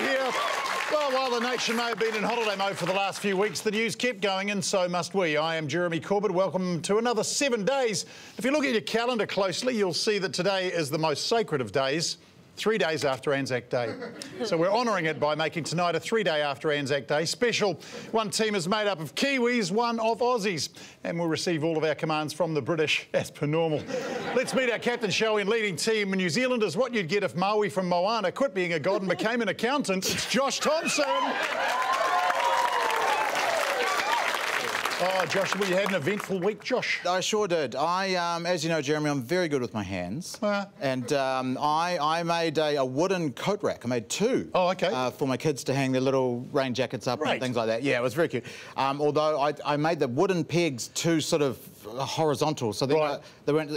here. Well, while the nation may have been in holiday mode for the last few weeks, the news kept going, and so must we. I am Jeremy Corbett. Welcome to another 7 days. If you look at your calendar closely, you'll see that today is the most sacred of days, 3 days after Anzac Day. So we're honouring it by making tonight a 3-day after Anzac Day special. One team is made up of Kiwis, one of Aussies, and we'll receive all of our commands from the British as per normal. Let's meet our captain, show and leading team, New Zealanders. What you'd get if Maui from Moana quit being a god and became an accountant. It's Josh Thomson. Oh, Josh, well, you had an eventful week, Josh. I sure did. As you know, Jeremy, I'm very good with my hands. And I made a wooden coat rack. I made two. Oh, OK. For my kids to hang their little rain jackets up and things like that. Yeah, it was very cute. Although I made the wooden pegs too sort of horizontal, so they weren't,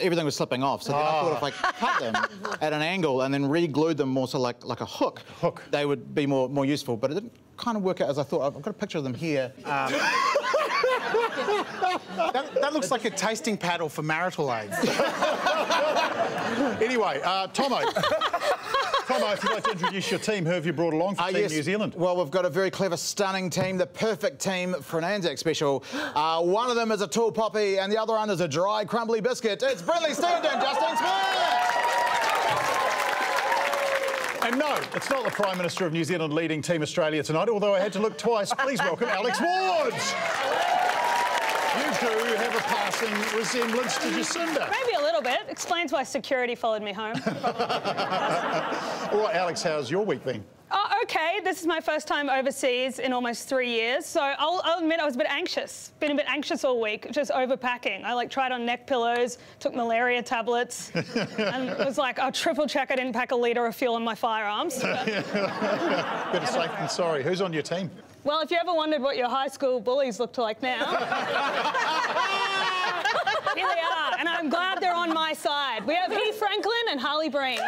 everything was slipping off. So then I thought if I cut them at an angle and then re-glued them more so like a hook, they would be more useful. But it didn't kind of work out as I thought. I've got a picture of them here. That looks like a tasting paddle for marital aids. Anyway, Tomo. Tomo, if you'd like to introduce your team, who have you brought along for Team New Zealand? Well, we've got a very clever, stunning team, the perfect team for an Anzac special. One of them is a tall poppy and the other one is a dry, crumbly biscuit. It's Brynley, Stent and Justine. And no, it's not the Prime Minister of New Zealand leading Team Australia tonight, although I had to look twice. Please welcome Alex Wards. You two have a passing resemblance to Jacinda. Maybe a little bit. Explains why security followed me home. All right, Alex, how's your week been? Oh, OK. This is my first time overseas in almost 3 years, so I'll admit I was a bit anxious. Been a bit anxious all week, just overpacking. I tried on neck pillows, took malaria tablets, and it was like, I'll triple check I didn't pack a litre of fuel in my firearms. Better safe than sorry. Who's on your team? Well, if you ever wondered what your high school bullies looked like now, here they are, and I'm glad they're on my side. We have Heath and Harley Breen.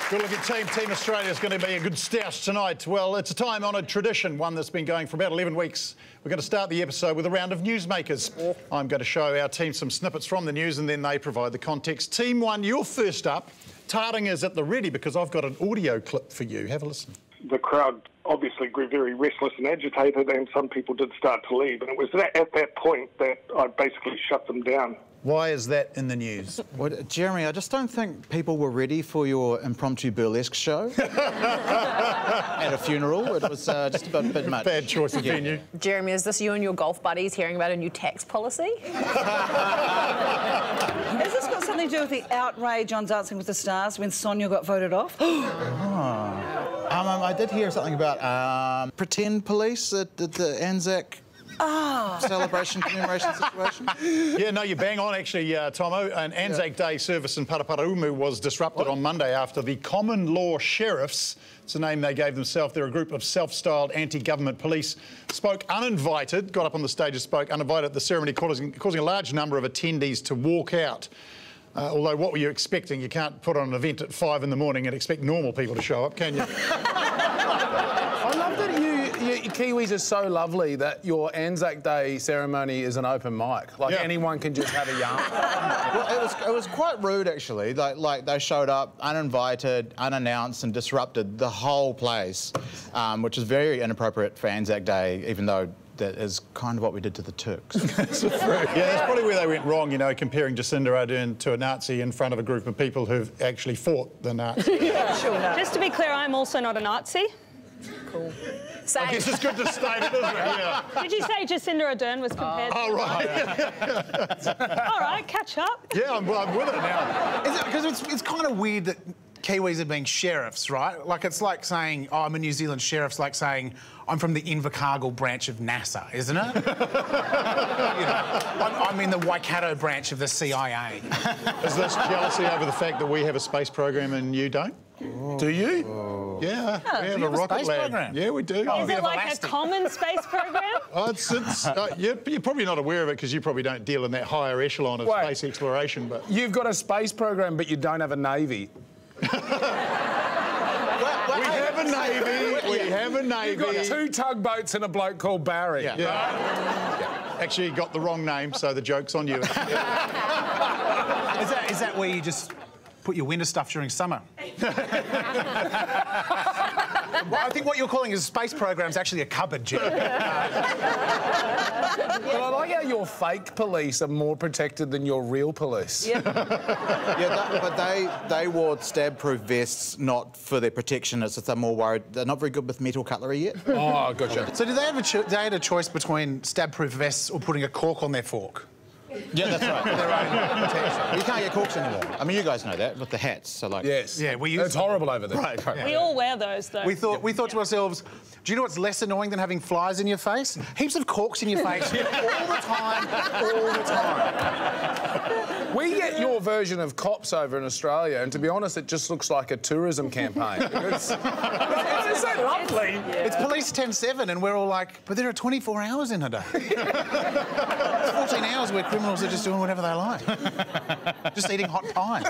Good-looking team. Team Australia is going to be a good stoush tonight. Well, it's a time-honoured tradition, one that's been going for about 11 weeks. We're going to start the episode with a round of Newsmakers. I'm going to show our team some snippets from the news and then they provide the context. Team 1, you're first up. Tarting is at the ready because I've got an audio clip for you. Have a listen. The crowd obviously grew very restless and agitated, and some people did start to leave. And it was at that point that I basically shut them down. Why is that in the news? Well, Jeremy, I just don't think people were ready for your impromptu burlesque show at a funeral. It was just a bit much. Bad choice of venue. Jeremy, is this you and your golf buddies hearing about a new tax policy? Has this got something to do with the outrage on Dancing with the Stars when Sonia got voted off? I did hear something about pretend police at the Anzac celebration, commemoration situation. Yeah, no, you bang on, actually, Tomo. An Anzac Day service in Paraparaumu was disrupted on Monday after the Common Law Sheriffs, it's a name they gave themselves, they're a group of self-styled anti-government police, spoke uninvited, got up on the stage and spoke uninvited at the ceremony, causing a large number of attendees to walk out. Although, what were you expecting? You can't put on an event at 5 in the morning and expect normal people to show up, can you? I love that you Kiwis are so lovely that your Anzac Day ceremony is an open mic. Like, anyone can just have a yarn. Well, it was quite rude, actually. Like they showed up uninvited, unannounced and disrupted the whole place, which is very inappropriate for Anzac Day, even though that is kind of what we did to the Turks. That's probably where they went wrong, you know, comparing Jacinda Ardern to a Nazi in front of a group of people who've actually fought the Nazis. Just to be clear, I'm also not a Nazi. Cool. I guess it's good to state it, isn't it? Yeah. Did you say Jacinda Ardern was compared to... Oh, right. All right, catch up. Yeah, I'm with it now. Because it's kind of weird that Kiwis are being sheriffs, right? Like, it's like saying, oh, I'm a New Zealand sheriff's like saying, I'm from the Invercargill branch of NASA, isn't it? I'm in the Waikato branch of the CIA. Is this jealousy over the fact that we have a space program and you don't? Do you? Yeah, we have a rocket space lab. program? Yeah, we do. Is it like a common space program? You're probably not aware of it because you probably don't deal in that higher echelon of space exploration. But you've got a space program, but you don't have a navy. We have a navy. We have a navy. You've got 2 tugboats and a bloke called Barry. Yeah. Actually, you got the wrong name, so the joke's on you. Is that where you just put your winter stuff during summer. Well, I think what you're calling a space program is actually a cupboard, Jim. But I like how your fake police are more protected than your real police. Yeah, but they wore stab-proof vests not for their protection. It's just they're more worried. They're not very good with metal cutlery yet. Oh, gotcha. So do they have they had a choice between stab-proof vests or putting a cork on their fork? Yeah, that's right. Their own protection. You can't get corks anymore. I mean, you guys know that with the hats. So like, Yes. Yeah, we use It's horrible over there. right. We all wear those, though. We thought to ourselves, do you know what's less annoying than having flies in your face? Heaps of corks in your face all the time, all the time. We get your version of Cops over in Australia, and to be honest, it just looks like a tourism campaign. It's so lovely. Yeah. It's Police 10/7, and we're all like, but there are 24 hours in a day. It's 14 hours where criminals are just doing whatever they like. Just eating hot pies.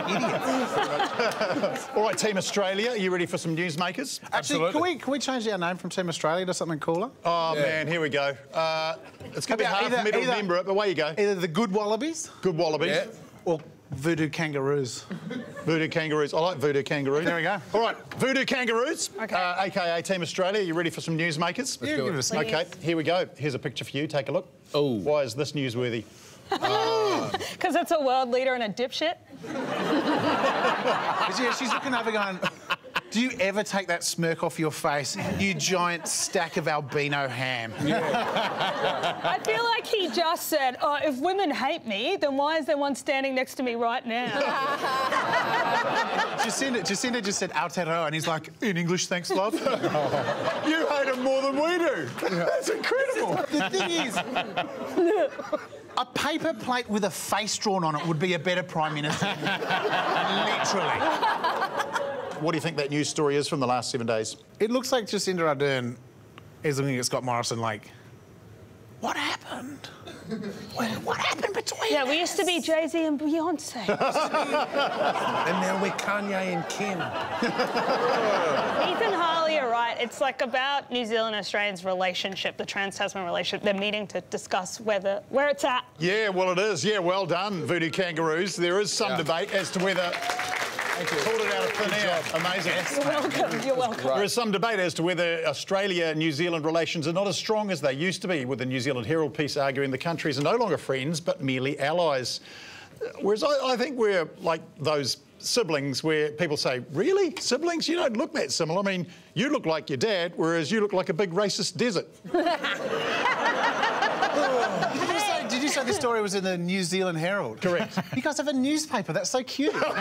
Idiots. All right, Team Australia, are you ready for some newsmakers? Actually, can we change our name from Team Australia to something cooler? Oh, man, here we go. It's going to be hard for me to remember it, but away you go. Either the Good Wallabies Good Wallabies. Yeah. or Voodoo Kangaroos. Voodoo Kangaroos. I like Voodoo Kangaroos. There we go. All right, Voodoo Kangaroos, Okay. a.k.a. Team Australia. You ready for some newsmakers? Yeah, give us. Okay, here we go. Here's a picture for you. Take a look. Oh. Why is this newsworthy? Because it's a world leader and a dipshit. Yeah, she's looking over going, do you ever take that smirk off your face, you giant stack of albino ham? I feel like he just said, oh, if women hate me, then why is there one standing next to me right now? Jacinda just said Aotearoa, and he's like, in English, thanks, love. You hate him more than we do. That's incredible. The thing is, a paper plate with a face drawn on it would be a better Prime Minister. Literally. What do you think that news story is from the last 7 days? It looks like Jacinda Ardern is looking at Scott Morrison like, what happened? What happened between Yeah, we used to be Jay-Z and Beyonce. And now we're Kanye and Kim. Heath and Harley are right. It's like about New Zealand and Australians' relationship, the Trans-Tasman relationship. They're meeting to discuss where it's at. Yeah, well, it is. Yeah, well done, Voodoo Kangaroos. There is some debate as to whether... Pulled it out of thin air. Amazing. You're welcome. You're welcome. There is some debate as to whether Australia-New Zealand relations are not as strong as they used to be, with the New Zealand Herald piece arguing the countries are no longer friends but merely allies. Whereas I think we're like those siblings where people say, really? Siblings? You don't look that similar. I mean, you look like your dad, whereas you look like a big racist desert. Did you say this story was in the New Zealand Herald? Correct. You guys have a newspaper. That's so cute. What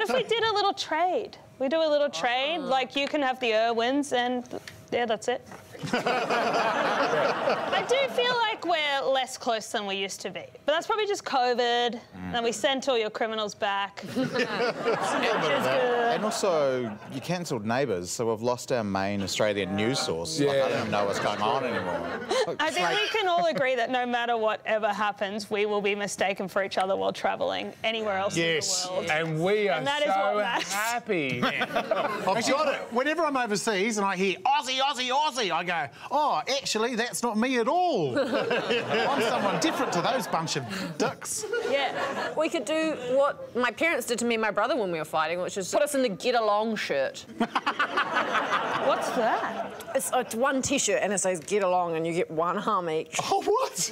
if we did a little trade? We do a little trade, like you can have the Irwins and... Yeah, that's it. I do feel like we're less close than we used to be. But that's probably just COVID. And we sent all your criminals back. And also, you cancelled Neighbours, so we've lost our main Australian news source. Like, I don't even know what's going on anymore. I think we can all agree that no matter whatever happens, we will be mistaken for each other while travelling anywhere else in the world. And we are that is so what matters. happy. I've got it. Whenever I'm overseas and I hear Aussie, Aussie, Aussie, I go, oh, actually, that's not me at all. I'm someone different to those bunch of ducks. Yeah. We could do what my parents did to me and my brother when we were fighting, which is put us in the Get Along shirt. What's that? It's one T-shirt and it says Get Along and you get one arm each. Oh, what?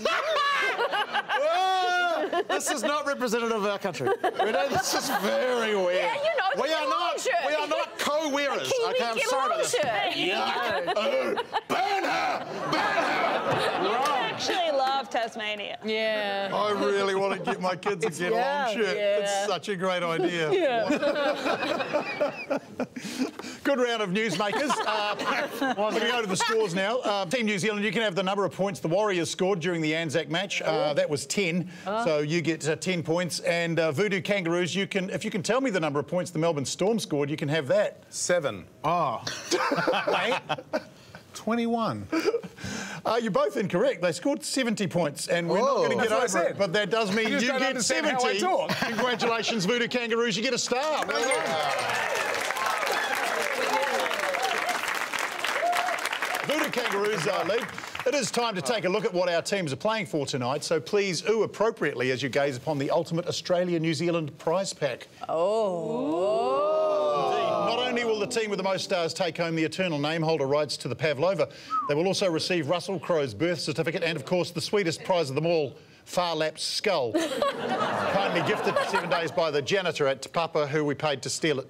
This is not representative of our country. This is very weird. Yeah, you know, it's we a are Get Along not. shirt. We are not co-wearers. Kiwi Okay, I'm Get sorry Along about this. shirt. Yeah. Burn her! Burn her! You actually love Tasmania. Yeah. I really want to get my kids a Get Along shirt. yeah. It's such a great idea. Good round of newsmakers. We're going to go to the scores now. Team New Zealand, you can have the number of points the Warriors scored during the Anzac match. That was 10, so you get 10 points. And Voodoo Kangaroos, if you can tell me the number of points the Melbourne Storm scored, you can have that. 7. Oh. Wait. 21. You're both incorrect. They scored 70 points, and we're not going to get That's what I over it. said. But that does mean You you just don't get understand how I 70. talk. Congratulations, Voodoo Kangaroos. You get a star. Well done. Voodoo Kangaroos lead. It is time to take a look at what our teams are playing for tonight, so please ooh appropriately as you gaze upon the ultimate Australia-New Zealand prize pack. Oh. Indeed. Not only will the team with the most stars take home the eternal name holder rights to the Pavlova, they will also receive Russell Crowe's birth certificate and, of course, the sweetest prize of them all, Far-Lap's skull. Kindly gifted for 7 days by the janitor at Te Papa, who we paid to steal it.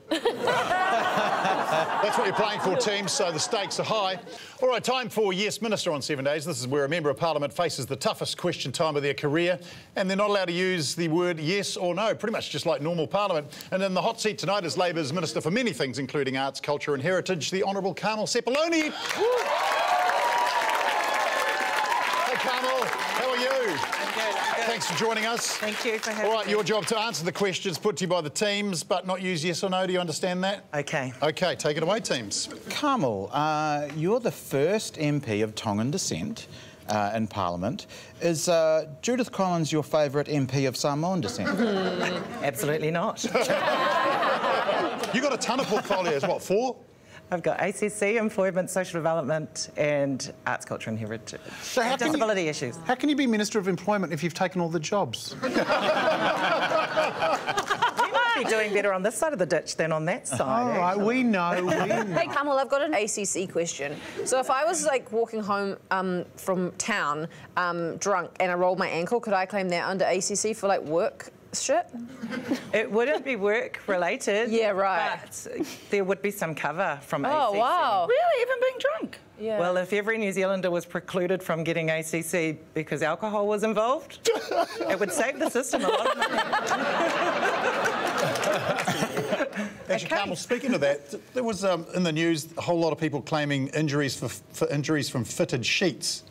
That's what you're playing for, teams, so the stakes are high. All right, time for Yes Minister on 7 days. This is where a Member of Parliament faces the toughest question time of their career, and they're not allowed to use the word yes or no, pretty much just like normal Parliament. And in the hot seat tonight is Labor's Minister for many things, including arts, culture and heritage, the Honourable Carmel Sepuloni. Hey, Carmel, how are you? I'm good. Thanks for joining us. Thank you for having me. All right, your job to answer the questions put to you by the teams, but not use yes or no. Do you understand that? Okay. OK, take it away, teams. Carmel, you're the first MP of Tongan descent in Parliament. Is Judith Collins your favourite MP of Samoan descent? Absolutely not. You got a ton of portfolios, what, 4? I've got ACC, Employment, Social Development and Arts, Culture and Heritage. So how can disability issues. How can you be Minister of Employment if you've taken all the jobs? We might be doing better on this side of the ditch than on that side. All right, we know, we know. Hey, Carmel, I've got an ACC question. So if I was, like, walking home from town drunk and I rolled my ankle, could I claim that under ACC for, like, work shit? It wouldn't be work-related. Yeah, right. But there would be some cover from ACC. Oh, wow. Really? Even being drunk? Yeah. Well, if every New Zealander was precluded from getting ACC because alcohol was involved, it would save the system a lot of money. Actually, Carmel, speaking of that, there was in the news a whole lot of people claiming injuries for injuries from fitted sheets.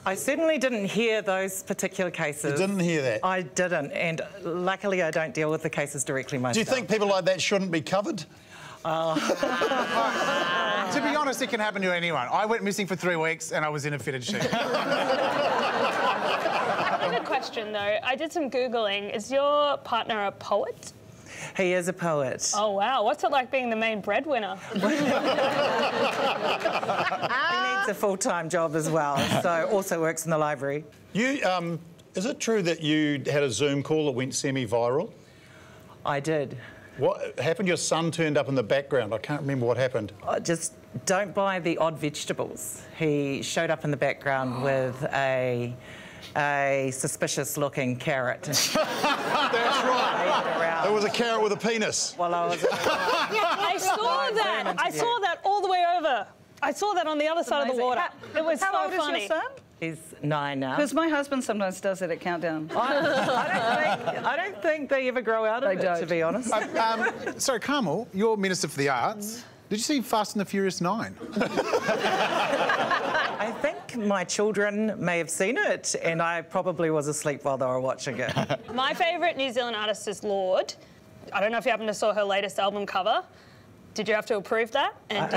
I certainly didn't hear those particular cases. You didn't hear that? I didn't, and luckily I don't deal with the cases directly myself. Do you think people like that shouldn't be covered? To be honest, it can happen to anyone. I went missing for 3 weeks and I was in a fitted sheet. I have a question, though. I did some Googling. Is your partner a poet? He is a poet. Oh, wow. What's it like being the main breadwinner? He needs a full-time job as well, so also works in the library. You, is it true that you had a Zoom call that went semi-viral? I did. What happened? Your son turned up in the background. I can't remember what happened. Just don't buy the odd vegetables. He showed up in the background with a suspicious-looking carrot. That's right. There was a carrot with a penis. While I was I saw that. I saw that all the way over. I saw that on the other side of the water. It was How so old funny. is your son? He's 9 now. Because my husband sometimes does it at Countdown. I don't think they ever grow out of it, to be honest. Sorry, Carmel, you're Minister for the Arts. Did you see Fast and the Furious 9? I think my children may have seen it, and I probably was asleep while they were watching it. My favourite New Zealand artist is Lorde. I don't know if you happen to saw her latest album cover. Did you have to approve that? And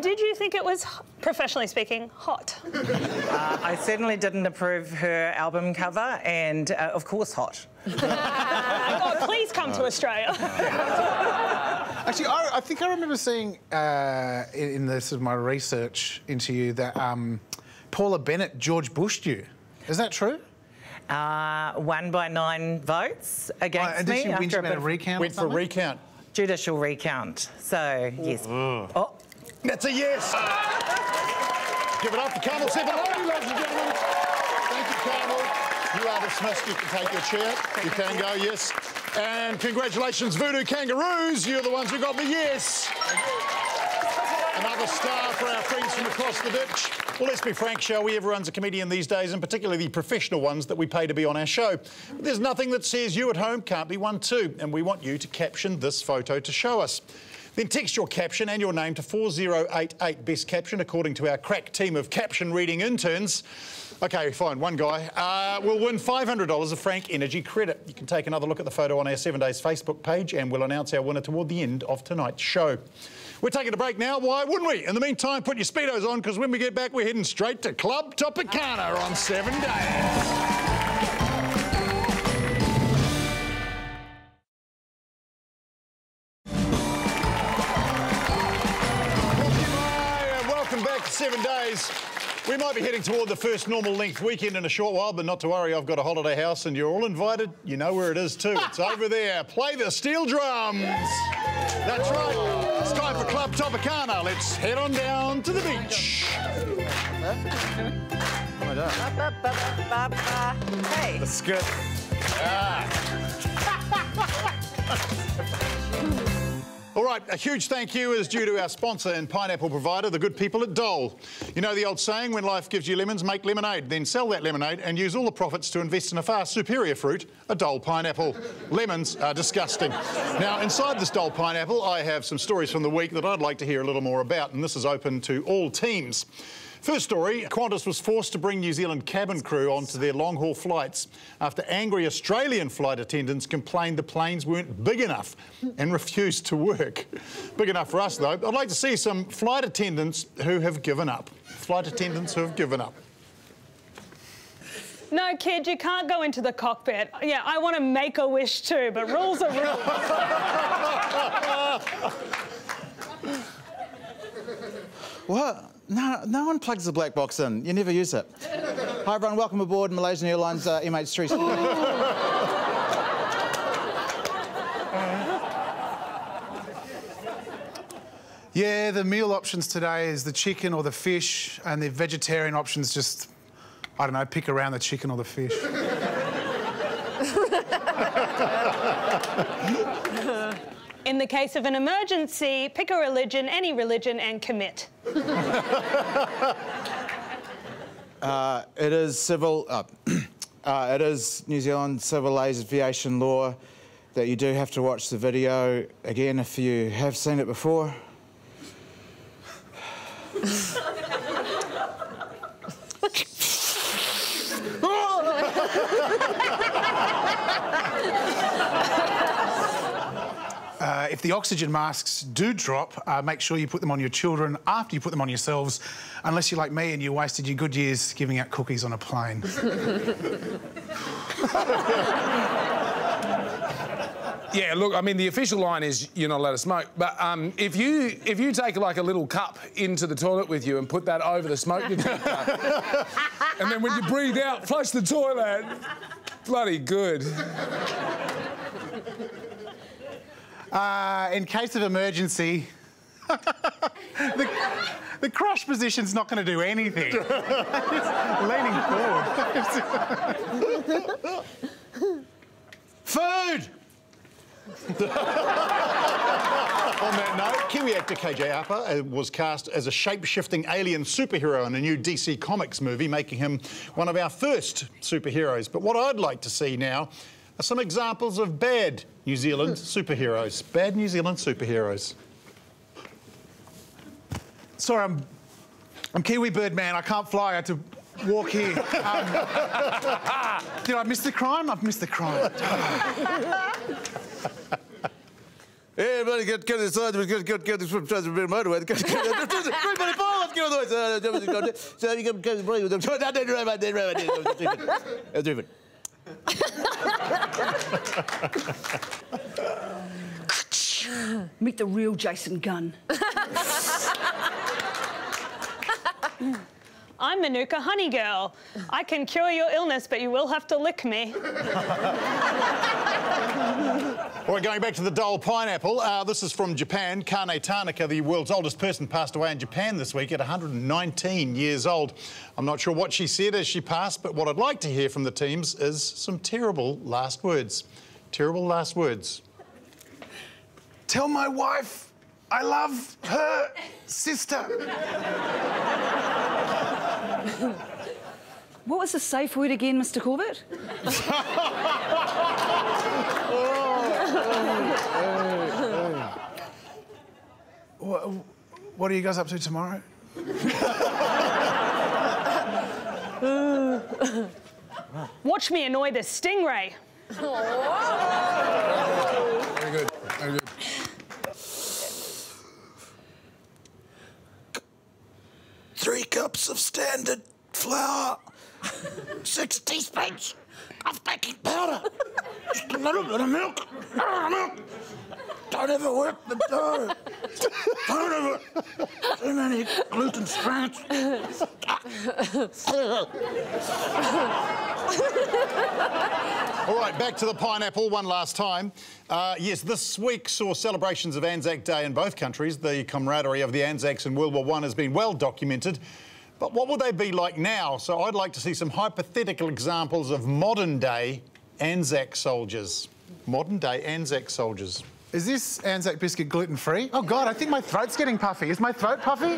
did you think it was, professionally speaking, hot? I certainly didn't approve her album cover, and of course, hot. God, please come to Australia. Actually, I think I remember seeing in this of my research into you that Paula Bennett George Bushed you. Is that true? Won by 9 votes against and me. did she win after a recount? Went for a recount. Judicial recount. So, yes. Oh. That's a yes. Give it up for Carmel Sepuloni, ladies and gentlemen. Thank you, Carmel. You are dismissed. You can take your chair. You can go, yes. And congratulations, Voodoo Kangaroos. You're the ones who got the yes. Another star for our friends from across the ditch. Well, let's be frank, shall we? Everyone's a comedian these days, and particularly the professional ones that we pay to be on our show. But there's nothing that says you at home can't be one too, and we want you to caption this photo to show us. Then text your caption and your name to 4088, best caption, according to our crack team of caption reading interns. OK, fine, one guy will win $500 of Frank Energy credit. You can take another look at the photo on our 7 Days Facebook page, and we'll announce our winner toward the end of tonight's show. We're taking a break now, why wouldn't we? In the meantime, put your Speedos on, because when we get back, we're heading straight to Club Tropicana on 7 Days. 7 days. We might be heading toward the first normal length weekend in a short while, but not to worry, I've got a holiday house and you're all invited. You know where it is too. It's over there. Play the steel drums. That's right. It's time for Club Tropicana. Let's head on down to the beach. Hey. That's good. All right, a huge thank you is due to our sponsor and pineapple provider, the good people at Dole. You know the old saying, when life gives you lemons, make lemonade. Then sell that lemonade and use all the profits to invest in a far superior fruit, a Dole pineapple. Lemons are disgusting. Now, inside this Dole pineapple, I have some stories from the week that I'd like to hear a little more about, and this is open to all teams. First story, Qantas was forced to bring New Zealand cabin crew onto their long-haul flights after angry Australian flight attendants complained the planes weren't big enough and refused to work. Big enough for us, though. I'd like to see some flight attendants who have given up. Flight attendants who have given up. No, kid, you can't go into the cockpit. Yeah, I want to make a wish too, but rules are rules. What? No one plugs the black box in. You never use it. Hi, everyone. Welcome aboard Malaysian Airlines MH370. Yeah, the meal options today is the chicken or the fish, and the vegetarian options just, I don't know, pick around the chicken or the fish. In the case of an emergency, pick a religion, any religion, and commit. It is civil. It is New Zealand civil aviation law that you do have to watch the video again if you have seen it before. If the oxygen masks do drop, make sure you put them on your children after you put them on yourselves, unless you're like me and you wasted your good years giving out cookies on a plane. Yeah, look, I mean, the official line is you're not allowed to smoke, but if you take like a little cup into the toilet with you and put that over the smoke detector, and then when you breathe out, flush the toilet, bloody good. In case of emergency, the crush position's not going to do anything. Leaning forward. Food! On that note, Kiwi actor KJ Apa was cast as a shape-shifting alien superhero in a new DC Comics movie, making him one of our first superheroes. But what I'd like to see now are some examples of bad New Zealand superheroes. Bad New Zealand superheroes. Sorry, I'm Kiwi Bird Man. I can't fly. I had to walk here. Did I miss the crime? I've missed the crime. Everybody get inside. Get this from the motorway. Everybody fall. Let's get on the way. Meet the real Jason Gunn. I'm Manuka Honeygirl. I can cure your illness, but you will have to lick me. All right, going back to the Dole pineapple, this is from Japan. Kane Tanaka, the world's oldest person, passed away in Japan this week at 119 years old. I'm not sure what she said as she passed, but what I'd like to hear from the teams is some terrible last words. Terrible last words. Tell my wife I love her sister. What was the safe word again, Mr. Corbett? What are you guys up to tomorrow? Watch me annoy this stingray. Very good, very good. Three cups of standard flour, 6 teaspoons of baking powder, just a little bit of milk. Don't ever work the dough. Too many gluten strands. All right, back to the pineapple one last time. Yes, this week saw celebrations of Anzac Day in both countries. The camaraderie of the Anzacs in World War I has been well documented. But what will they be like now? So I'd like to see some hypothetical examples of modern-day Anzac soldiers. Modern-day Anzac soldiers. Is this Anzac biscuit gluten-free? Oh, God, I think my throat's getting puffy. Is my throat puffy?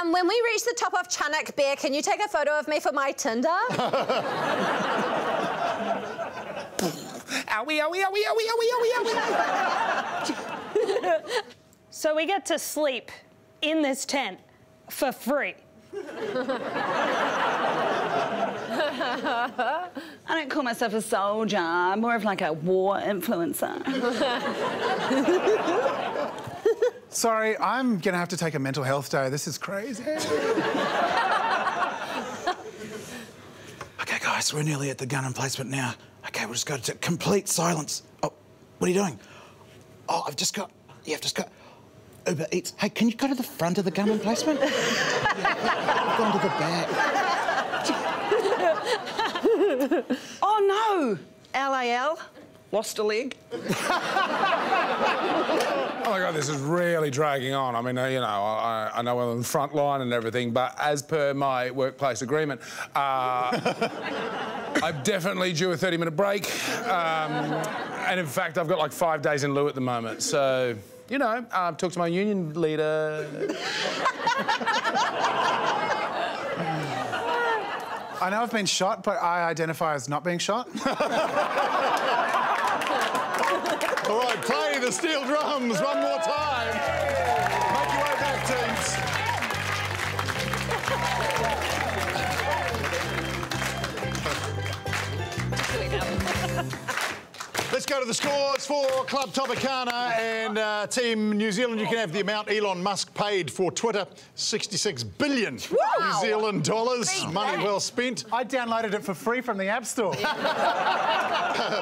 When we reach the top of Chunuk Bear, can you take a photo of me for my Tinder? Owie, owie, owie, owie, owie, owie, owie. So we get to sleep in this tent for free. I don't call myself a soldier. I'm more of like a war influencer. Sorry, I'm going to have to take a mental health day. This is crazy. OK, guys, we're nearly at the gun emplacement now. OK, we'll just go to complete silence. Oh, what are you doing? Oh, I've just got Uber Eats. Hey, can you go to the front of the gun emplacement? I've gone to the back. Oh, no. LAL. Lost a leg. Oh my God, this is really dragging on. I mean, you know, I know I'm on the front line and everything, but as per my workplace agreement, I'm definitely due a 30-minute break. And in fact, I've got like 5 days in lieu at the moment. So, you know, talk to my union leader. I know I've been shot, but I identify as not being shot. All right, play the steel drums one more time. Make your way back, teams. Let's go to the scores for Club Tropicana and Team New Zealand. You can have the amount Elon Musk paid for Twitter, 66 billion New Zealand dollars. Money well spent. I downloaded it for free from the App Store.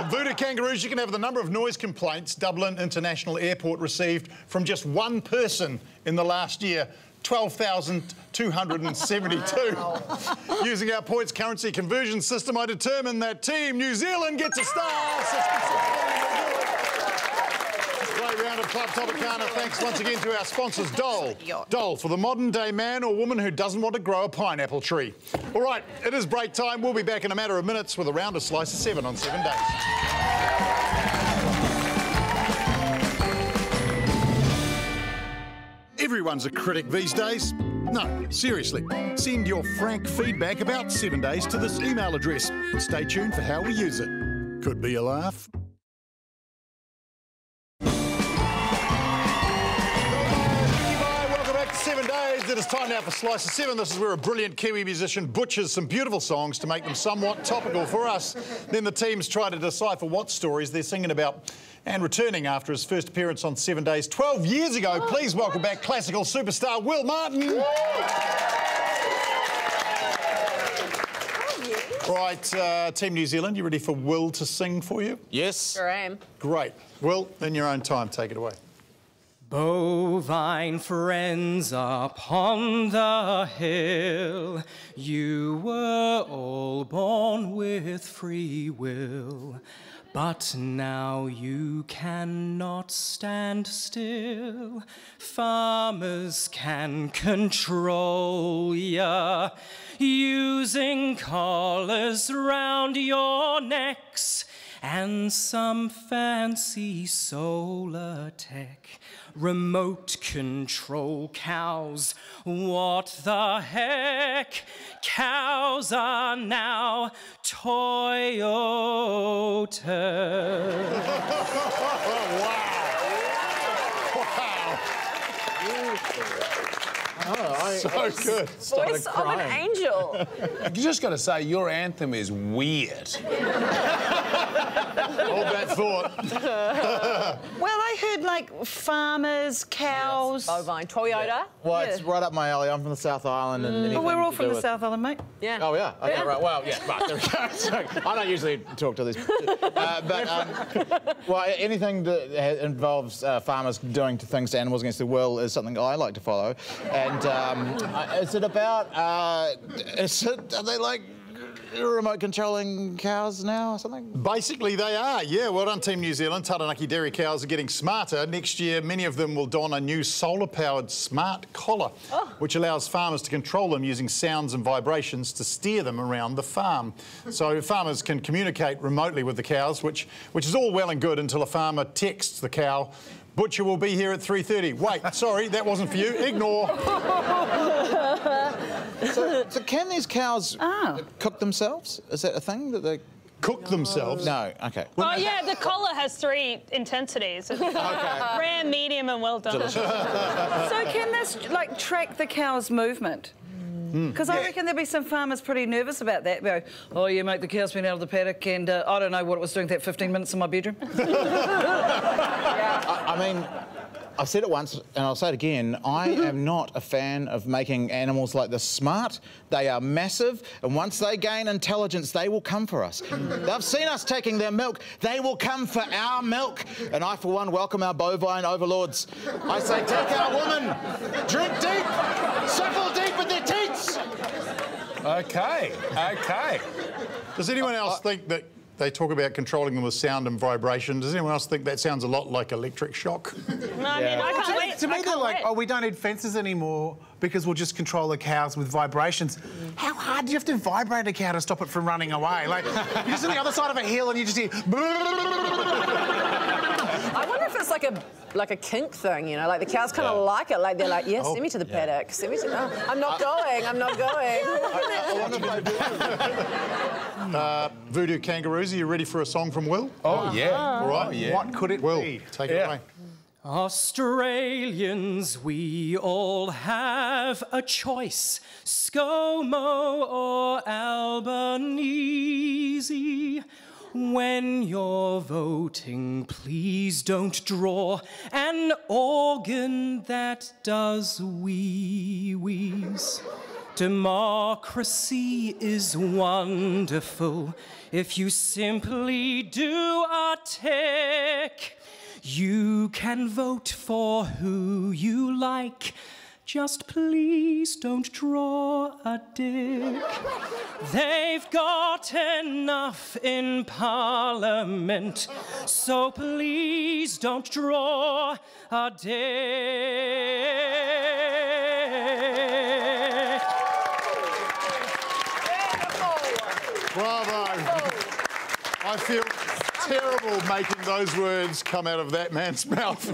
Voodoo Kangaroos, you can have the number of noise complaints Dublin International Airport received from just one person in the last year. 12,272. Using our points currency conversion system, I determined that Team New Zealand gets a star. 66. Great round of Club Tropicana. Thanks once again to our sponsors, Dole. Dole, for the modern-day man or woman who doesn't want to grow a pineapple tree. All right, it is break time. We'll be back in a matter of minutes with a round of Slice of 7 on 7 days. Everyone's a critic these days. No, seriously. Send your frank feedback about 7 days to this email address. Stay tuned for how we use it. Could be a laugh. Welcome back to 7 days. It is time now for Slice of 7. This is where a brilliant Kiwi musician butchers some beautiful songs to make them somewhat topical for us. Then the teams try to decipher what stories they're singing about. And returning after his first appearance on 7 days 12 years ago, please welcome back classical superstar Will Martin. All right, Team New Zealand, you ready for Will to sing for you? Yes. Sure am. Great. Will, in your own time, take it away. Bovine friends upon the hill, you were all born with free will. But now you cannot stand still. Farmers can control ya, using collars round your necks and some fancy solar tech. Remote control cows, what the heck? Cows are now Toyota. Wow. So good. Voice of an angel. You just got to say, your anthem is weird. Hold that thought. Well, I heard said, like, farmers, cows. Bovine. Toyota. Well, it's right up my alley. I'm from the South Island. And But we're all from the South Island, mate. Yeah. Oh, yeah? Okay, right. Well, yeah, right, there we go. So, I don't usually talk to this. Well, anything that involves farmers doing things to animals against their will is something I like to follow. And is it about... are they, like, remote controlling cows now or something? Basically, they are, yeah. Well done, Team New Zealand. Taranaki dairy cows are getting smarter. Next year, many of them will don a new solar-powered smart collar, which allows farmers to control them using sounds and vibrations to steer them around the farm. So farmers can communicate remotely with the cows, which is all well and good until a farmer texts the cow, "Butcher will be here at 3:30. Wait, sorry, that wasn't for you. Ignore. So can these cows cook themselves? Is that a thing that they... Cook themselves? No, OK. Oh, yeah, the collar has 3 intensities. It's rare, medium and well done. So can this, like, track the cow's movement? Because I reckon there'd be some farmers pretty nervous about that. They go, oh, yeah, mate, the cow's been out of the paddock and I don't know what it was doing that 15 minutes in my bedroom. I mean, I've said it once and I'll say it again, I am not a fan of making animals like this smart. They are massive, and once they gain intelligence, they will come for us. They've seen us taking their milk. They will come for our milk. And I, for one, welcome our bovine overlords. I say, take our woman, drink deep, suckle deep with their teats. OK, OK. Does anyone else think that they talk about controlling them with sound and vibration? Does anyone else think that sounds a lot like electric shock? No, I mean, I can't wait. To me, they're like, oh, we don't need fences anymore because we'll just control the cows with vibrations. How hard do you have to vibrate a cow to stop it from running away? Like, you're just on the other side of a hill and you just hear... I wonder if it's like a kink thing, you know, like the cows kind of like it. Like they're like, yeah, send me to the paddock. Send me to... Oh, I'm not going. I'm not going. Voodoo Kangaroos, are you ready for a song from Will? Oh, yeah. All right. Oh, yeah. What could it be? Take it away. Australians, we all have a choice, ScoMo or Albanese. When you're voting, please don't draw an organ that does wee-wees. Democracy is wonderful if you simply do a tick. You can vote for who you like, just please don't draw a dick. They've got enough in Parliament, so please don't draw a dick. Bravo. I feel terrible making those words come out of that man's mouth.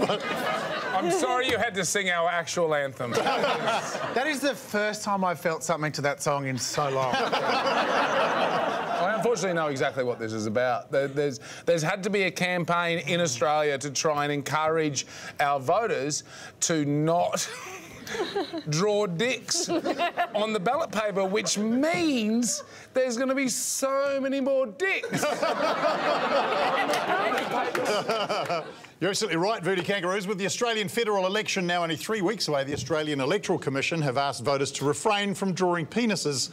I'm sorry you had to sing our actual anthem. That is the first time I've felt something to that song in so long. I unfortunately know exactly what this is about. There's had to be a campaign in Australia to try and encourage our voters to not draw dicks on the ballot paper, which means there's going to be so many more dicks. You're absolutely right, Voodoo Kangaroos. With the Australian federal election now only 3 weeks away, the Australian Electoral Commission have asked voters to refrain from drawing penises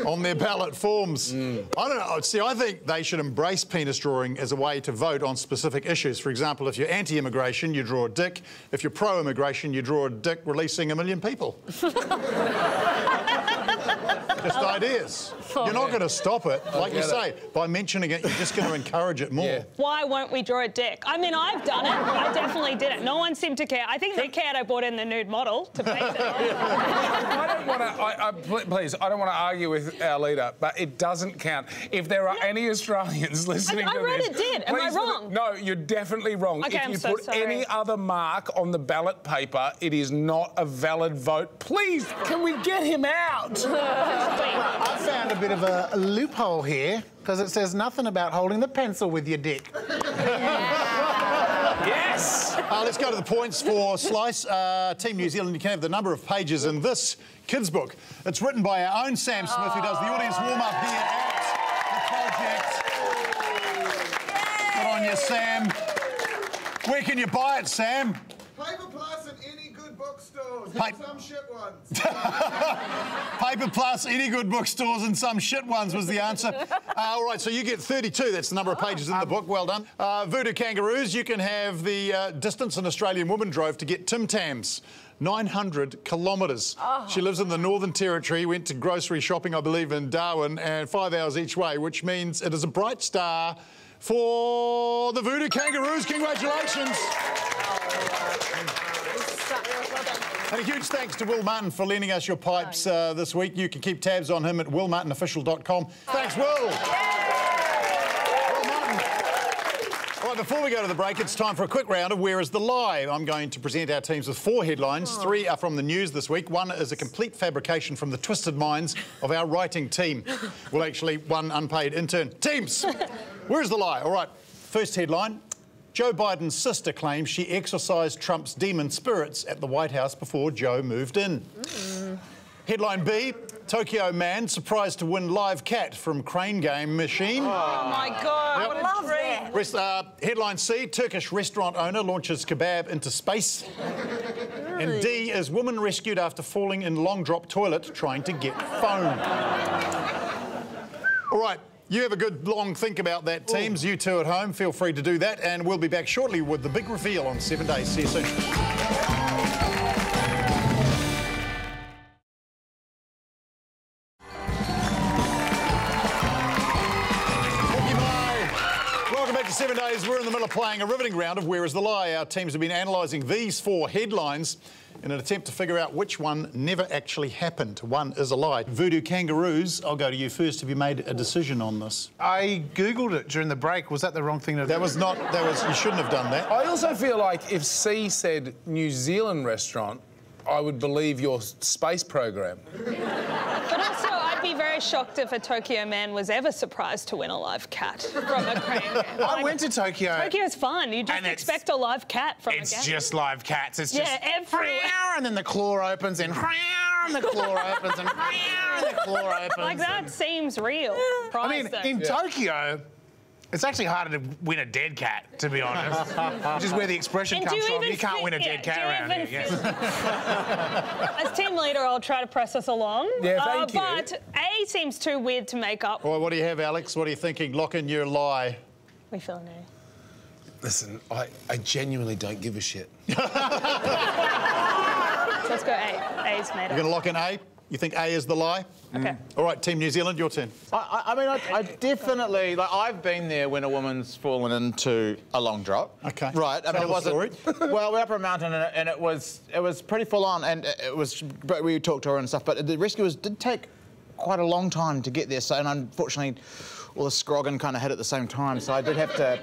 on their ballot forms. I don't know. See, I think they should embrace penis drawing as a way to vote on specific issues. For example, if you're anti-immigration, you draw a dick. If you're pro-immigration, you draw a dick releasing 1 million people. Just ideas. You're not going to stop it. Like you say, by mentioning it, you're just going to encourage it more. Yeah. Why won't we draw a dick? I mean, I've done it. I definitely did it. No one seemed to care. I think they cared I brought in the nude model to paint it. I don't want to... Please, I don't want to argue with our leader, but it doesn't count. If there are any Australians listening to this... I read it did. Am I wrong? No, you're definitely wrong. Okay, if you I'm put so sorry. any other mark on the ballot paper, it is not a valid vote. Please, can we get him out? I found a bit of a loophole here because it says nothing about holding the pencil with your dick. Yes! Let's go to the points for Slice. Team New Zealand, you can have the number of pages in this kids' book. It's written by our own Sam Smith, who does the audience warm-up here at the project. Good on you, Sam. Where can you buy it, Sam? Paper Plus and any good bookstores. Some shit ones. Paper Plus, any good bookstores and some shit ones was the answer. All right, so you get 32. That's the number of pages in the book. Well done. Voodoo Kangaroos, you can have the distance an Australian woman drove to get Tim Tams. 900 kilometres. Oh. She lives in the Northern Territory, went to grocery shopping, I believe, in Darwin, and 5 hours each way, which means it is a bright star for the Voodoo Kangaroos. Congratulations. And a huge thanks to Will Martin for lending us your pipes this week. You can keep tabs on him at willmartinofficial.com. Thanks, Will. Will Martin. All right, before we go to the break, it's time for a quick round of Where is the Lie? I'm going to present our teams with 4 headlines. 3 are from the news this week. 1 is a complete fabrication from the twisted minds of our writing team. Well, actually, 1 unpaid intern. Teams, where is the lie? All right, first headline. Joe Biden's sister claims she exorcised Trump's demon spirits at the White House before Joe moved in. Headline B, Tokyo man surprised to win live cat from crane game machine. Oh my God, I love that. Headline C, Turkish restaurant owner launches kebab into space. And D is woman rescued after falling in long drop toilet trying to get phone. All right. You have a good long think about that, teams. You two at home, feel free to do that. And we'll be back shortly with the big reveal on 7 Days. See you soon. Welcome back to 7 Days. We're in the middle of playing a riveting round of Where is the Lie? Our teams have been analysing these 4 headlines in an attempt to figure out which one never actually happened. One is a lie. Voodoo Kangaroos, I'll go to you first. Have you made a decision on this? I Googled it during the break. Was that the wrong thing to do? That was not, you shouldn't have done that. I also feel like if C said New Zealand restaurant, I would believe your space program. But also, I'd be very shocked if a Tokyo man was ever surprised to win a live cat from a crane game. I went to Tokyo. Tokyo's fun. You just expect a live cat from a game. It's just live cats. It's just... everywhere. And then the claw opens and... And the claw opens and... And the claw opens. Like, that seems real. I mean, in Tokyo... It's actually harder to win a dead cat, to be honest. Which is where the expression comes from. You can't win a dead cat around here. Yes. As team leader, I'll try to press us along. Yeah, thank you. But A seems too weird to make up. Well, what do you have, Alex? What are you thinking? Lock in your lie. We feel an A. Listen, I genuinely don't give a shit. So let's go A. A's made up. You're going to lock in A? You think A is the lie? Okay. All right, Team New Zealand, your turn. I mean, I definitely, like, I've been there when a woman's fallen into a long drop. Okay. Right. I mean, Tell it wasn't. story. Well, we're up a mountain and it was pretty full on, and it was. But we talked to her and stuff. But the rescuers did take quite a long time to get there. So, and unfortunately, all the scroggin kind of hit at the same time. So I did have to.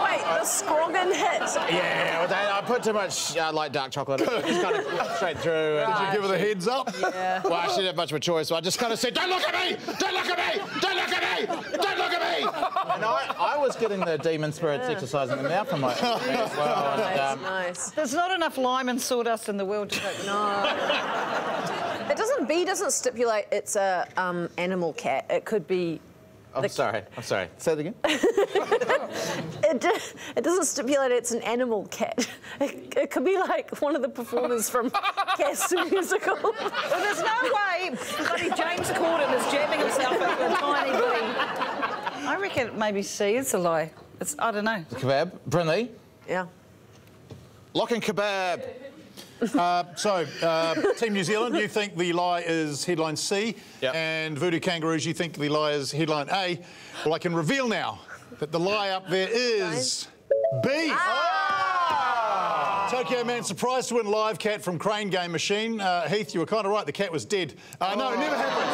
Wait, the scroggin hit? Yeah, I put too much light dark chocolate. It just kind of straight through. Did you give her the heads up? Yeah. Well, I didn't have much of a choice, so I just kind of said, "Don't look at me! Don't look at me! Don't look at me! Don't look at me!" And I was getting the demon spirits exercising them out from my as well. And, Nice. There's not enough lime and sawdust in the world to take. No. B doesn't stipulate it's a animal cat. It could be... I'm sorry. Say it again. It doesn't stipulate it's an animal cat. It could be like one of the performers from Cats the Musical. Well, there's no way bloody James Corden is jamming himself into a tiny bitty. I reckon maybe C is a lie. I don't know. Kebab. Brynley. Yeah. Lock in kebab. Team New Zealand, you think the lie is headline C, and Voodoo Kangaroos, you think the lie is headline A. Well, I can reveal now that the lie up there is B. Tokyo man surprised to win live cat from crane game machine. Heath, you were kind of right. The cat was dead. No, it never happened.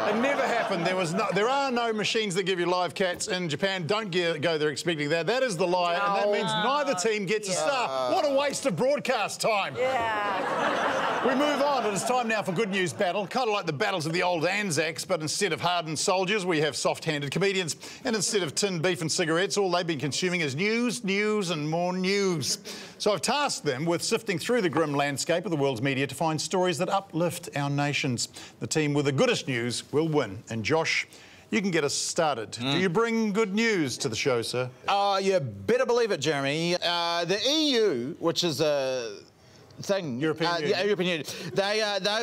It never happened. There are no machines that give you live cats in Japan. Don't go there expecting that. That is the lie, and that means neither team gets a star. What a waste of broadcast time. Yeah. We move on. It is time now for Good News Battle. Kind of like the battles of the old Anzacs, but instead of hardened soldiers, we have soft-handed comedians. And instead of tinned beef and cigarettes, all they've been consuming is news, news, and more news. So I've tasked them with sifting through the grim landscape of the world's media to find stories that uplift our nations. The team with the goodest news will win. And Josh, you can get us started. Do you bring good news to the show, sir? You better believe it, Jeremy. The EU, which is a thing, European Union. European Union,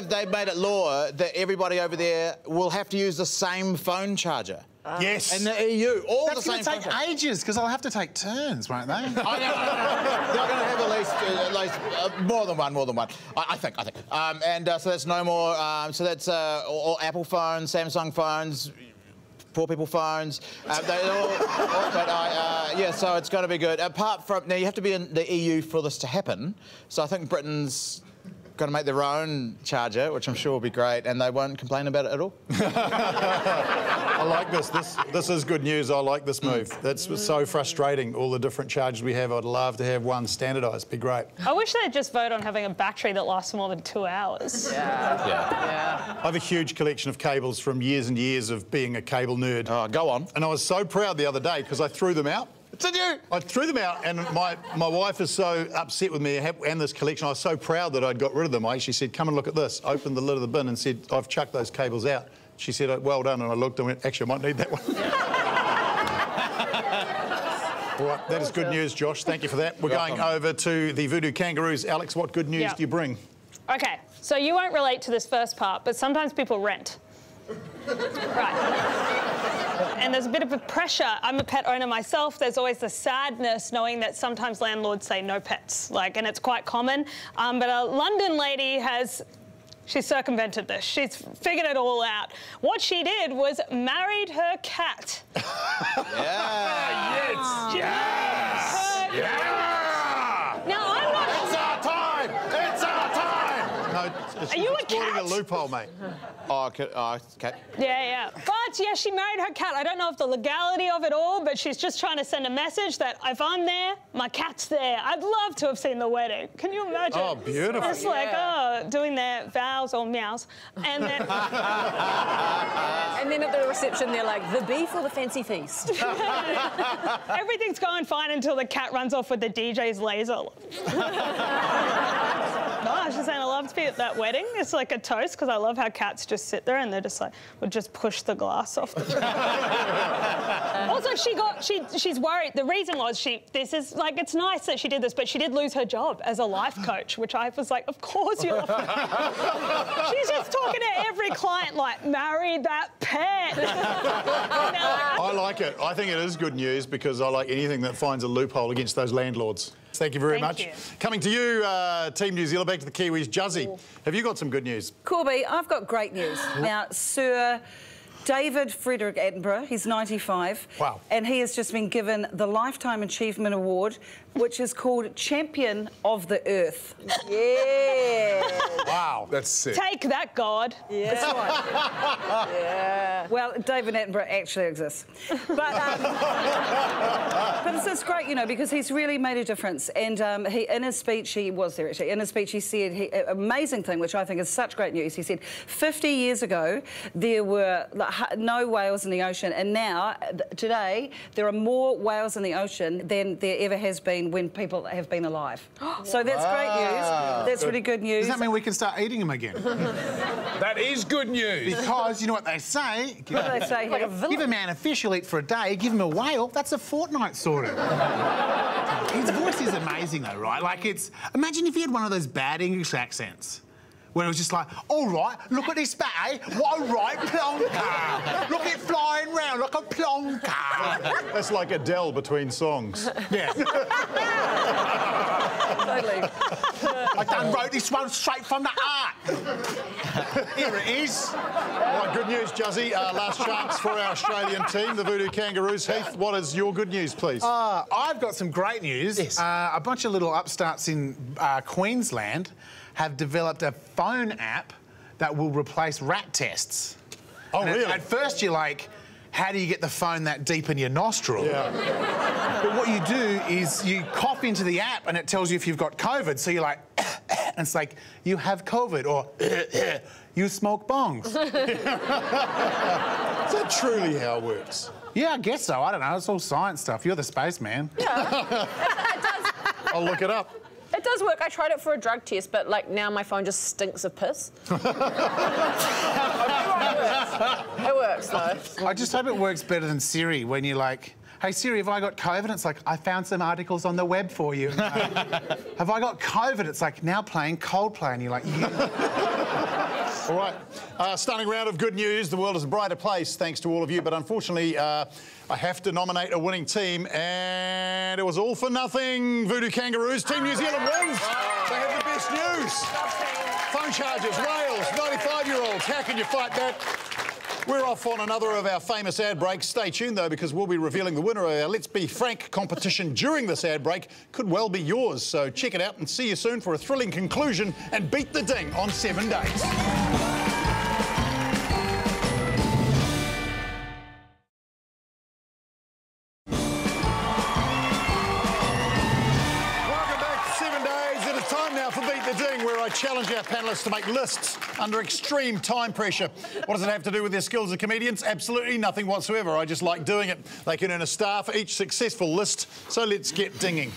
they've made it law that everybody over there will have to use the same phone charger. Yes. In the EU, all That's the same. That's going to take ages, because I'll have to take turns, won't they? I know. They're going to have at least more than one. I think. So that's no more. So that's all Apple phones, Samsung phones, poor people phones. So it's going to be good. Apart from now, you have to be in the EU for this to happen. So I think Britain's going to make their own charger, which I'm sure will be great, and they won't complain about it at all. I like this. This is good news. I like this move. That's so frustrating, all the different chargers we have. I'd love to have one standardised. Be great. I wish they'd just vote on having a battery that lasts more than 2 hours. I have a huge collection of cables from years and years of being a cable nerd. Oh, go on. And I was so proud the other day because I threw them out. Did you? I threw them out, and my wife is so upset with me and this collection. I was so proud that I'd got rid of them. I actually said, come and look at this. Opened the lid of the bin and said, I've chucked those cables out. She said, oh, well done. And I looked and went, actually, I might need that one. All right, that is good news, Josh. Thank you for that. We're going over to the Voodoo Kangaroos. Alex, what good news do you bring? OK, so you won't relate to this first part, but sometimes people rent. Right. And there's a bit of a pressure. I'm a pet owner myself. There's always the sadness knowing that sometimes landlords say no pets, and it's quite common. But a London lady she's circumvented this. She's figured it all out. What she did was married her cat. Now, I'm not... It's our time! It's our time! No, Are you a exploiting cat? a loophole, mate. Oh, cat. Yeah. But, yeah, she married her cat. I don't know if the legality of it all, but she's just trying to send a message that if I'm there, my cat's there. I'd love to have seen the wedding. Can you imagine? Oh, beautiful. It's doing their vows or meows. And then... And then at the reception, they're like, the beef or the fancy feast? Everything's going fine until the cat runs off with the DJ's laser. No, she's saying I love to be at that wedding. It's like a toast because I love how cats just sit there and they're just like, would just push the glass off the Also, she's worried. The reason was it's nice that she did this, but she did lose her job as a life coach, which I was like, of course you're. She's just talking to every client like, marry that pet. I like it. I think it is good news because I like anything that finds a loophole against those landlords. Thank you very much. Coming to you, Team New Zealand, back to the Kiwis. Juzzy, have you got some good news? Corby, I've got great news. Now, Sir David Frederick Attenborough, he's 95. Wow. And he has just been given the Lifetime Achievement Award, which is called Champion of the Earth. Yeah. Wow. That's sick. Take that, God. Yeah. That's right. Yeah. Well, David Attenborough actually exists. But it's great, because he's really made a difference. And in his speech, he was there actually. In his speech, he said, amazing thing, which I think is such great news. He said, 50 years ago, there were no whales in the ocean, and now, today, there are more whales in the ocean than there ever has been when people have been alive. So that's great news. That's really good news. Does that mean we can start eating them again? That is good news. Because you know what they say? What do they say here? Give a man a fish, he'll eat for a day. Give him a whale, that's a fortnight sorted. His voice is amazing though, right? Imagine if he had one of those bad English accents. Where it was just like, all right, look at this bat, eh? What a right plonker. Look at it flying round like a plonker. That's like Adele between songs. Yeah. Totally. I done wrote this one straight from the art. Here it is. All right, good news, Juzzy. Last chance for our Australian team, the Voodoo Kangaroos. Heath, what is your good news, please? I've got some great news. Yes. A bunch of little upstarts in Queensland have developed a phone app that will replace rat tests. Oh, really? At first you're like, how do you get the phone that deep in your nostril? Yeah. But what you do is you cough into the app and it tells you if you've got COVID. So you're like, and it's like, you have COVID, or you smoke bongs. Is that truly how it works? Yeah, I guess so. I don't know. It's all science stuff. You're the spaceman. Yeah. It does. I'll look it up. It does work. I tried it for a drug test, but now my phone just stinks of piss. It works. works, though. I just hope it works better than Siri when you're like, hey, Siri, have I got COVID? It's like, I found some articles on the web for you. Have I got COVID? It's like, now playing Coldplay. And you're like, yeah. All right. Stunning round of good news. The world is a brighter place thanks to all of you. But unfortunately, I have to nominate a winning team. And it was all for nothing. Voodoo Kangaroos. Team New Zealand wins. They have the best news. Phone charges, Wales, 95-year-olds. How can you fight that? We're off on another of our famous ad breaks. Stay tuned, though, because we'll be revealing the winner of our Let's Be Frank competition during this ad break. Could well be yours, so check it out and see you soon for a thrilling conclusion and beat the ding on 7 days. Where I challenge our panellists to make lists under extreme time pressure. What does it have to do with their skills as comedians? Absolutely nothing whatsoever. I just like doing it. They can earn a star for each successful list, so let's get dinging.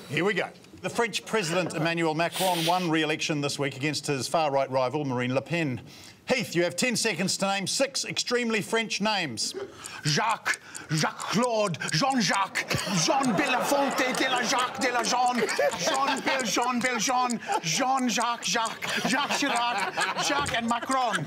Here we go. The French President Emmanuel Macron won re-election this week against his far-right rival Marine Le Pen. Heath, you have 10 seconds to name 6 extremely French names. Jacques, Jacques-Claude, Jean-Jacques, Jean Belafonte, de la Jacques, de la Jean, Jean Beljean, Jean-Jacques, Jacques Chirac, Jacques and Macron.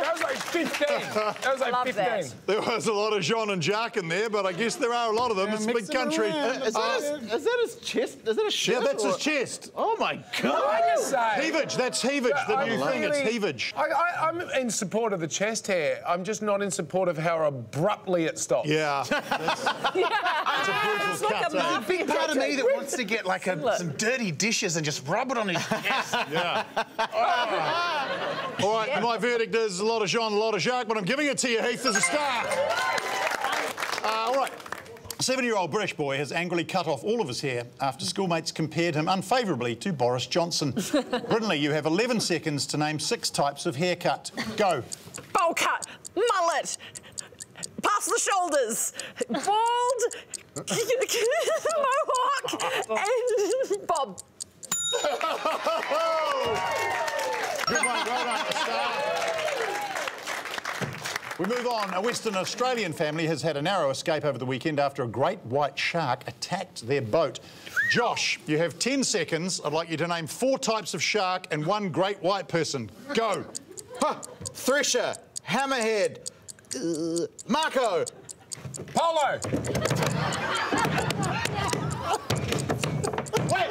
That was like 15. That was like 15. That. There was a lot of Jean and Jacques in there, but I guess there are a lot of them. It's a big country. Is that his chest? Is that a shirt? Yeah, that's his chest. Oh, my God. What did you say? Heavage, that's heavage, the new thing, it's heavage. I'm in support of the chest hair. I'm just not in support of how abruptly it stopped. Yeah. That's a brutal cut. There's a big part of me that wants to get like some dirty dishes and just rub it on his chest. Yeah. All right, my verdict is a lot of Jean, a lot of Jacques, but I'm giving it to you, Heath, as a star. All right. A 7-year-old British boy has angrily cut off all of his hair after schoolmates compared him unfavourably to Boris Johnson. Brynley, you have 11 seconds to name 6 types of haircut. Go. Bowl cut, mullet, past the shoulders, bald, mohawk, and bob. Good one, well done, star. We move on. A Western Australian family has had a narrow escape over the weekend after a great white shark attacked their boat. Josh, you have 10 seconds. I'd like you to name 4 types of shark and 1 great white person. Go. Thresher, hammerhead, Marco. Polo. Wait.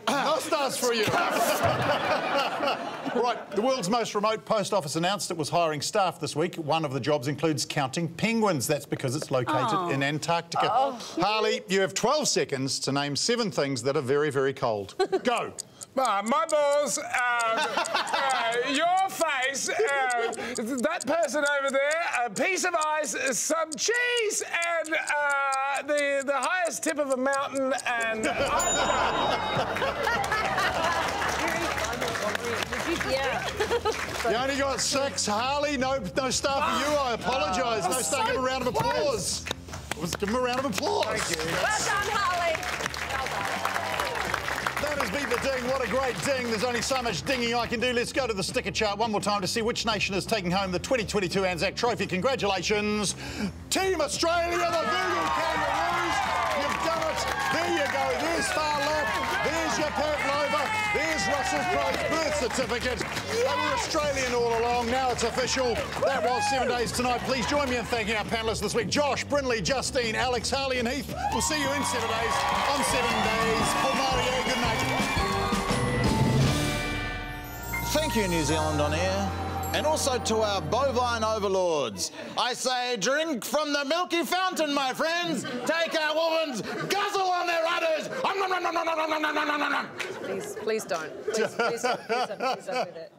No stars for you. Right, the world's most remote post office announced it was hiring staff this week. One of the jobs includes counting penguins. That's because it's located in Antarctica. Harley, you have 12 seconds to name 7 things that are very, very cold. Go. My balls, your face, that person over there, a piece of ice, some cheese, and the highest tip of a mountain, and You only got 6. Harley, no star for you. I apologise. No star. Give him a round of applause. Let's give him a round of applause. Thank you. Well done, Harley. That has beat the ding. What a great ding. There's only so much dinging I can do. Let's go to the sticker chart one more time to see which nation is taking home the 2022 Anzac Trophy. Congratulations, Team Australia, the Voodoo Kangaroos. You've done it. There you go. There's Far Left. There's your pavlova. There's Russell Crowe's birth certificate. They were Australian all along. Now it's official. That was 7 Days Tonight. Please join me in thanking our panellists this week. Josh, Brynley, Justine, Alex, Harley and Heath. We'll see you in 7 days on 7 Days. Paul Mario, good night. Thank you, New Zealand On Air. And also to our bovine overlords. I say, drink from the milky fountain, my friends. Take our woman's guzzle on their udders. Please don't. Please don't do that.